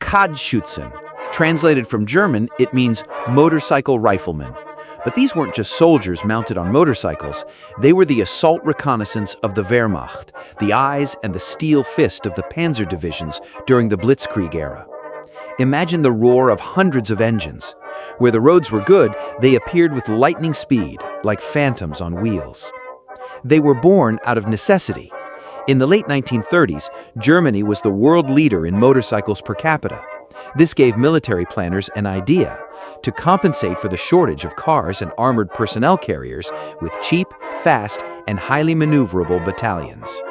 Kradschützen. Translated from German, it means motorcycle riflemen. But these weren't just soldiers mounted on motorcycles. They were the assault reconnaissance of the Wehrmacht, the eyes and the steel fist of the panzer divisions during the Blitzkrieg era. Imagine the roar of hundreds of engines. Where the roads were good, they appeared with lightning speed, like phantoms on wheels. They were born out of necessity. In the late 1930s, Germany was the world leader in motorcycles per capita. This gave military planners an idea to compensate for the shortage of cars and armored personnel carriers with cheap, fast, and highly maneuverable battalions.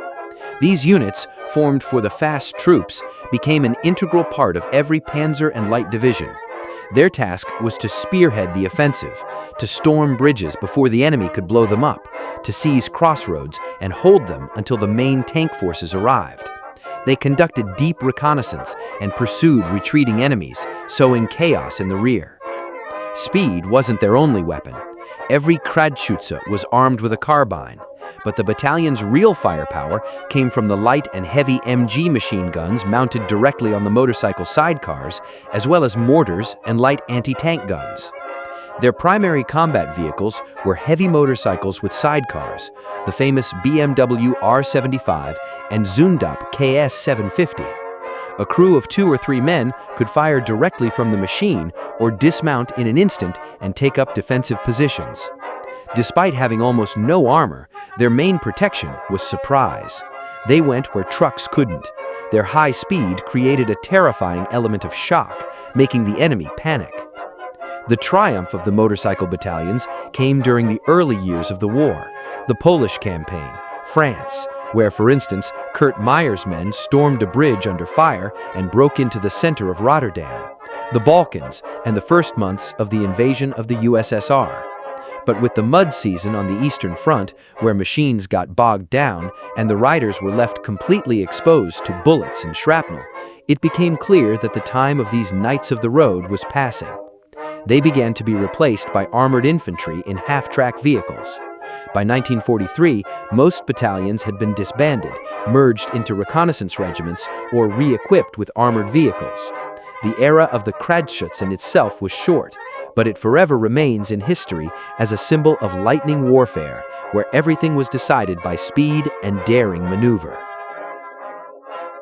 These units, formed for the fast troops, became an integral part of every panzer and light division. Their task was to spearhead the offensive, to storm bridges before the enemy could blow them up, to seize crossroads and hold them until the main tank forces arrived. They conducted deep reconnaissance and pursued retreating enemies, sowing chaos in the rear. Speed wasn't their only weapon. Every Kradschütze was armed with a carbine, but the battalion's real firepower came from the light and heavy MG machine guns mounted directly on the motorcycle sidecars, as well as mortars and light anti-tank guns. Their primary combat vehicles were heavy motorcycles with sidecars, the famous BMW R75 and Zündapp KS750. A crew of 2 or 3 men could fire directly from the machine or dismount in an instant and take up defensive positions. Despite having almost no armor, their main protection was surprise. They went where trucks couldn't. Their high speed created a terrifying element of shock, making the enemy panic. The triumph of the motorcycle battalions came during the early years of the war, the Polish campaign, France, where, for instance, Kurt Meyer's men stormed a bridge under fire and broke into the center of Rotterdam, the Balkans, and the first months of the invasion of the USSR. But with the mud season on the Eastern Front, where machines got bogged down and the riders were left completely exposed to bullets and shrapnel, it became clear that the time of these knights of the road was passing. They began to be replaced by armored infantry in half-track vehicles. By 1943, most battalions had been disbanded, merged into reconnaissance regiments, or re-equipped with armored vehicles. The era of the Kradschützen itself was short, but it forever remains in history as a symbol of lightning warfare, where everything was decided by speed and daring maneuver.